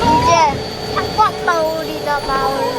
이제 닭박마을이다 마을.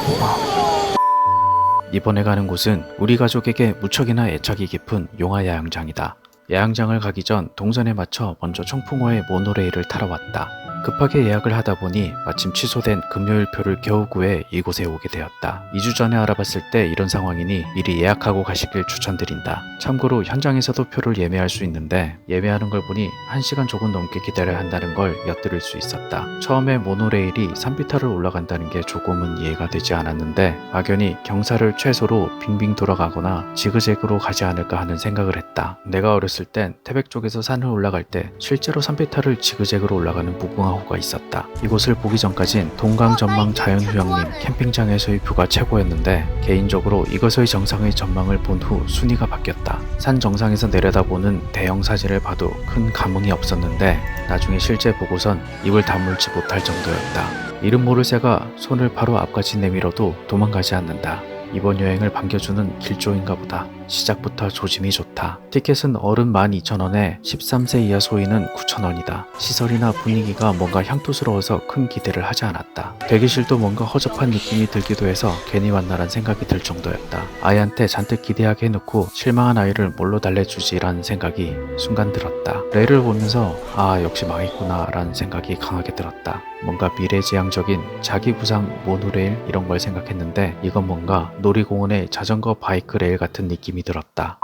이번에 가는 곳은 우리 가족에게 무척이나 애착이 깊은 용화 야영장이다. 야영장을 가기 전 동선에 맞춰 먼저 청풍호의 모노레일을 타러 왔다. 급하게 예약을 하다 보니 마침 취소된 금요일표를 겨우 구해 이곳에 오게 되었다. 2주 전에 알아봤을 때 이런 상황이니 미리 예약하고 가시길 추천드린다. 참고로 현장에서도 표를 예매할 수 있는데 예매하는 걸 보니 1시간 조금 넘게 기다려야 한다는 걸 엿들을 수 있었다. 처음에 모노레일이 산비탈을 올라간다는 게 조금은 이해가 되지 않았는데 막연히 경사를 최소로 빙빙 돌아가거나 지그재그로 가지 않을까 하는 생각을 했다. 내가 어렸을 땐 태백 쪽에서 산을 올라갈 때 실제로 산비탈을 지그재그로 올라가는 무궁화 호가 있었다. 이곳을 보기 전까진 동강전망 자연휴양림 캠핑장에서의 뷰가 최고였는데 개인적으로 이것의 정상의 전망을 본 후 순위가 바뀌었다. 산 정상에서 내려다보는 대형 사진을 봐도 큰 감흥이 없었는데 나중에 실제 보고선 입을 다물지 못할 정도였다. 이름 모를 새가 손을 바로 앞까지 내밀어도 도망가지 않는다. 이번 여행을 반겨주는 길조인가 보다. 시작부터 조짐이 좋다. 티켓은 어른 12,000원에 13세 이하 소인은 9,000원이다. 시설이나 분위기가 뭔가 향토스러워서 큰 기대를 하지 않았다. 대기실도 뭔가 허접한 느낌이 들기도 해서 괜히 왔나란 생각이 들 정도였다. 아이한테 잔뜩 기대하게 해놓고 실망한 아이를 뭘로 달래주지라는 생각이 순간 들었다. 레일을 보면서 아 역시 망했구나 라는 생각이 강하게 들었다. 뭔가 미래지향적인 자기부상 모노레일 이런 걸 생각했는데 이건 뭔가 놀이공원의 자전거 바이크 레일 같은 느낌이 들었다.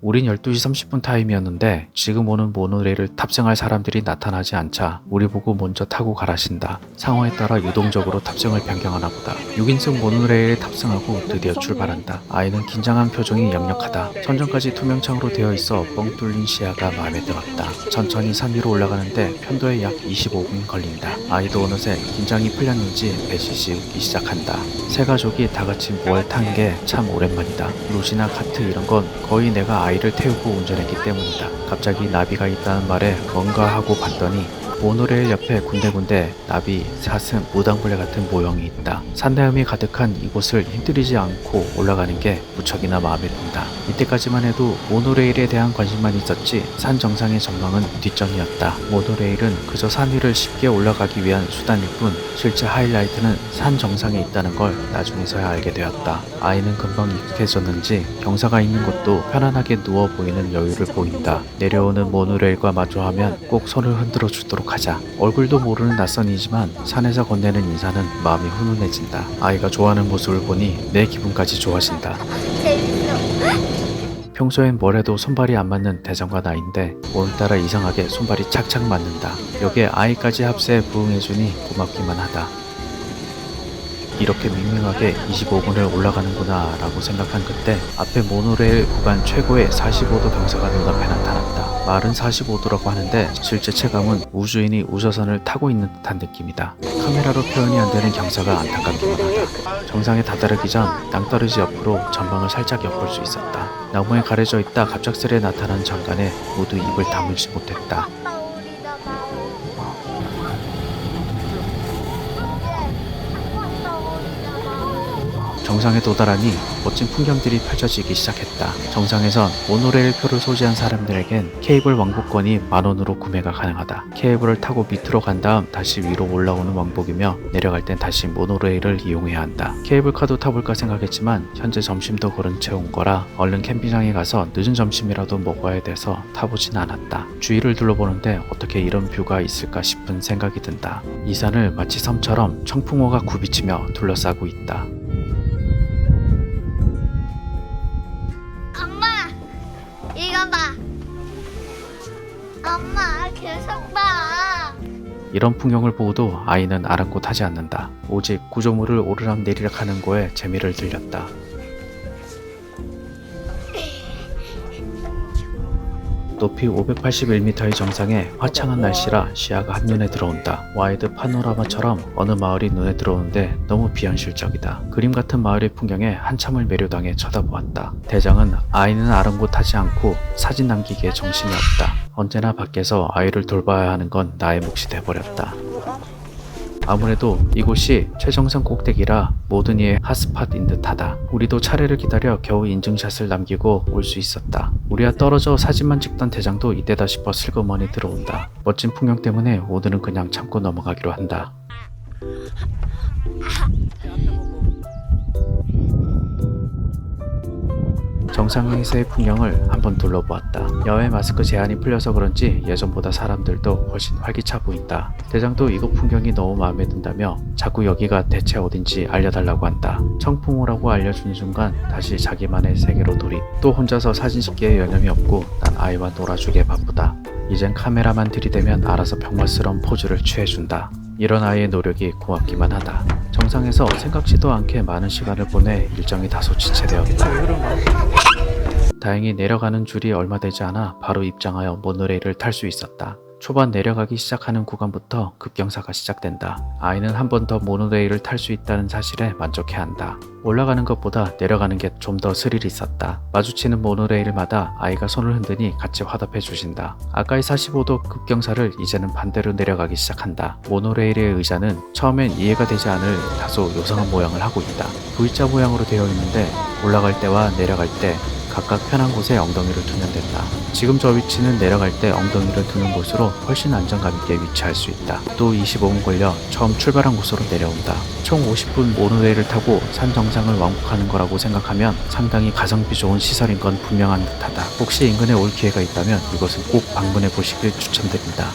우린 12시 30분 타임이었는데 지금 오는 모노레일을 탑승할 사람들이 나타나지 않자 우리 보고 먼저 타고 가라신다. 상황에 따라 유동적으로 탑승을 변경하나 보다. 6인승 모노레일에 탑승하고 드디어 출발한다. 아이는 긴장한 표정이 역력하다. 천정까지 투명창으로 되어 있어 뻥 뚫린 시야가 마음에 들었다. 천천히 산 위로 올라가는데 편도에 약 25분 걸린다. 아이도 어느새 긴장이 풀렸는지 배시시 웃기 시작한다. 세 가족이 다 같이 뭘 탄 게 참 오랜만이다. 루시나 카트 이런 건 거의 내가 아이를 태우고 운전했기 때문이다. 갑자기 나비가 있다는 말에 뭔가 하고 봤더니 모노레일 옆에 군데군데 나비, 사슴, 무당벌레 같은 모형이 있다. 산내음이 가득한 이곳을 힘들이지 않고 올라가는 게 무척이나 마음에 든다. 이때까지만 해도 모노레일에 대한 관심만 있었지 산 정상의 전망은 뒷전이었다. 모노레일은 그저 산 위를 쉽게 올라가기 위한 수단일 뿐 실제 하이라이트는 산 정상에 있다는 걸 나중에서야 알게 되었다. 아이는 금방 익숙해졌는지 경사가 있는 곳도 편안하게 누워 보이는 여유를 보인다. 내려오는 모노레일과 마주하면 꼭 손을 흔들어 주도록 하자. 얼굴도 모르는 낯선이지만 산에서 건네는 인사는 마음이 훈훈해진다. 아이가 좋아하는 모습을 보니 내 기분까지 좋아진다. 재밌어. 평소엔 뭘 해도 손발이 안 맞는 대장과 나인데 오늘따라 이상하게 손발이 착착 맞는다. 여기에 아이까지 합세해 부응해주니 고맙기만 하다. 이렇게 밍밍하게 25분을 올라가는구나 라고 생각한 그때 앞에 모노레일 구간 최고의 45도 경사가 눈앞에 나타났다. 말은 45도라고 하는데 실제 체감은 우주인이 우주선을 타고 있는 듯한 느낌이다. 카메라로 표현이 안 되는 경사가 안타깝기만 하다. 정상에 다다르기 전 낭떠러지 옆으로 전방을 살짝 엿볼 수 있었다. 나무에 가려져 있다 갑작스레 나타난 장관에 모두 입을 다물지 못했다. 마을이다 마을. 정상에 도달하니 멋진 풍경들이 펼쳐지기 시작했다. 정상에선 모노레일 표를 소지한 사람들에겐 케이블 왕복권이 10,000원으로 구매가 가능하다. 케이블을 타고 밑으로 간 다음 다시 위로 올라오는 왕복이며 내려갈 땐 다시 모노레일을 이용해야 한다. 케이블카도 타볼까 생각했지만 현재 점심도 거른 채 온 거라 얼른 캠핑장에 가서 늦은 점심이라도 먹어야 돼서 타보진 않았다. 주위를 둘러보는데 어떻게 이런 뷰가 있을까 싶은 생각이 든다. 이 산을 마치 섬처럼 청풍호가 굽이치며 둘러싸고 있다. 엄마, 이거 봐. 엄마, 계속 봐. 이런 풍경을 보고도 아이는 아랑곳하지 않는다. 오직 구조물을 오르락내리락 하는 거에 재미를 들렸다. 높이 581m의 정상에 화창한 날씨라 시야가 한눈에 들어온다. 와이드 파노라마처럼 어느 마을이 눈에 들어오는데 너무 비현실적이다. 그림 같은 마을의 풍경에 한참을 매료당해 쳐다보았다. 대장은 아이는 아랑곳하지 않고 사진 남기기에 정신이 없다. 언제나 밖에서 아이를 돌봐야 하는 건 나의 몫이 돼버렸다. 아무래도 이곳이 최정상 꼭대기라 모든 이의 핫스팟인 듯하다. 우리도 차례를 기다려 겨우 인증샷을 남기고 올 수 있었다. 우리와 떨어져 사진만 찍던 대장도 이때다 싶어 슬그머니 들어온다. 멋진 풍경 때문에 오늘은 그냥 참고 넘어가기로 한다. 정상에서의 풍경을 한번 둘러보았다. 야외 마스크 제한이 풀려서 그런지 예전보다 사람들도 훨씬 활기차 보인다. 대장도 이곳 풍경이 너무 마음에 든다며 자꾸 여기가 대체 어딘지 알려달라고 한다. 청풍호라고 알려주는 순간 다시 자기만의 세계로 돌입. 또 혼자서 사진 찍기에 여념이 없고 난 아이와 놀아주기에 바쁘다. 이젠 카메라만 들이대면 알아서 병맛스러운 포즈를 취해준다. 이런 아이의 노력이 고맙기만 하다. 정상에서 생각지도 않게 많은 시간을 보내 일정이 다소 지체되었다. 다행히 내려가는 줄이 얼마 되지 않아 바로 입장하여 모노레일을 탈 수 있었다. 초반 내려가기 시작하는 구간부터 급경사가 시작된다. 아이는 한 번 더 모노레일을 탈 수 있다는 사실에 만족해한다. 올라가는 것보다 내려가는 게 좀 더 스릴이 있었다. 마주치는 모노레일마다 아이가 손을 흔드니 같이 화답해 주신다. 아까의 45도 급경사를 이제는 반대로 내려가기 시작한다. 모노레일의 의자는 처음엔 이해가 되지 않을 다소 요상한 모양을 하고 있다. V자 모양으로 되어 있는데 올라갈 때와 내려갈 때 각각 편한 곳에 엉덩이를 두면 된다. 지금 저 위치는 내려갈 때 엉덩이를 두는 곳으로 훨씬 안정감 있게 위치할 수 있다. 또 25분 걸려 처음 출발한 곳으로 내려온다. 총 50분 모노레일을 타고 산 정상을 왕복하는 거라고 생각하면 상당히 가성비 좋은 시설인 건 분명한 듯하다. 혹시 인근에 올 기회가 있다면 이곳은 꼭 방문해 보시길 추천드립니다.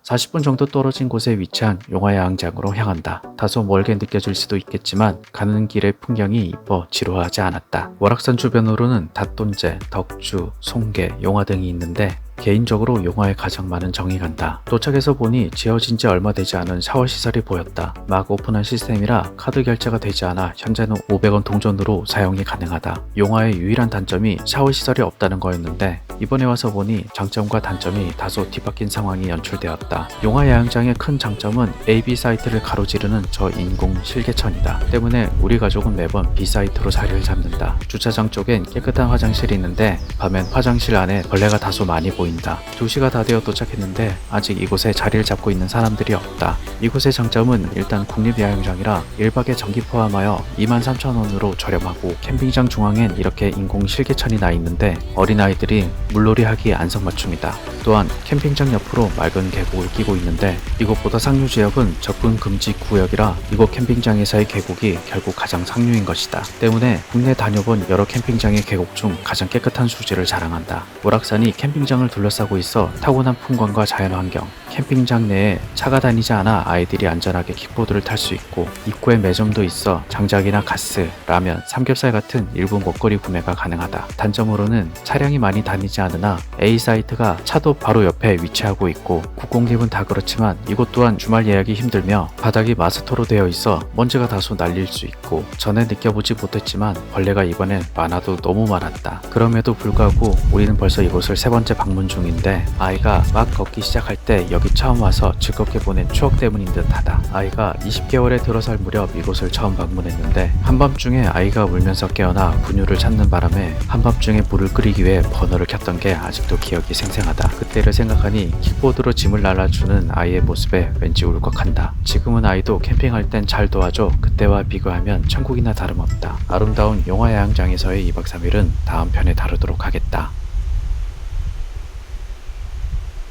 40분 정도 떨어진 곳에 위치한 용화야영장으로 향한다. 다소 멀게 느껴질 수도 있겠지만 가는 길의 풍경이 이뻐 지루하지 않았다. 월악산 주변으로는 닷돈제, 덕주, 송계, 용화 등이 있는데 개인적으로 용화에 가장 많은 정이 간다. 도착해서 보니 지어진 지 얼마 되지 않은 샤워시설이 보였다. 막 오픈한 시스템이라 카드 결제가 되지 않아 현재는 500원 동전으로 사용이 가능하다. 용화의 유일한 단점이 샤워시설이 없다는 거였는데 이번에 와서 보니 장점과 단점이 다소 뒤바뀐 상황이 연출되었다. 용화야영장의 큰 장점은 A, B 사이트를 가로지르는 저 인공 실개천이다. 때문에 우리 가족은 매번 B 사이트로 자리를 잡는다. 주차장 쪽엔 깨끗한 화장실이 있는데 밤엔 화장실 안에 벌레가 다소 많이 보인다. 2시가 다 되어 도착했는데 아직 이곳에 자리를 잡고 있는 사람들이 없다. 이곳의 장점은 일단 국립야영장이라 1박에 전기 포함하여 23,000원으로 저렴하고 캠핑장 중앙엔 이렇게 인공 실개천이 나 있는데 어린아이들이 물놀이 하기 안성맞춤이다. 또한 캠핑장 옆으로 맑은 계곡을 끼고 있는데 이곳보다 상류 지역은 접근 금지 구역이라 이곳 캠핑장에서의 계곡이 결국 가장 상류인 것이다. 때문에 국내 다녀본 여러 캠핑장의 계곡 중 가장 깨끗한 수질을 자랑한다. 월악산이 캠핑장을 둘러싸고 있어 타고난 풍광과 자연환경, 캠핑장 내에 차가 다니지 않아 아이들이 안전하게 킥보드를 탈 수 있고 입구에 매점도 있어 장작이나 가스, 라면, 삼겹살 같은 일부 먹거리 구매가 가능하다. 단점으로는 차량이 많이 다니지 않으나 A 사이트가 차도 바로 옆에 위치하고 있고 국공립은 다 그렇지만 이곳 또한 주말 예약이 힘들며 바닥이 마스터로 되어 있어 먼지가 다소 날릴 수 있고 전에 느껴보지 못했지만 벌레가 이번엔 많아도 너무 많았다. 그럼에도 불구하고 우리는 벌써 이곳을 3번째 방문 중인데 아이가 막 걷기 시작할 때 여기 처음 와서 즐겁게 보낸 추억 때문인 듯하다. 아이가 20개월에 들어설 무렵 이곳을 처음 방문했는데 한밤중에 아이가 울면서 깨어나 분유를 찾는 바람에 한밤중에 물을 끓이기 위해 버너를 켰던 게 아직도 기억이 생생하다. 그때를 생각하니 킥보드로 짐을 날라주는 아이의 모습에 왠지 울컥한다. 지금은 아이도 캠핑할 땐 잘 도와줘 그때와 비교하면 천국이나 다름없다. 아름다운 용화야영장에서의 2박 3일은 다음 편에 다루도록 하겠다.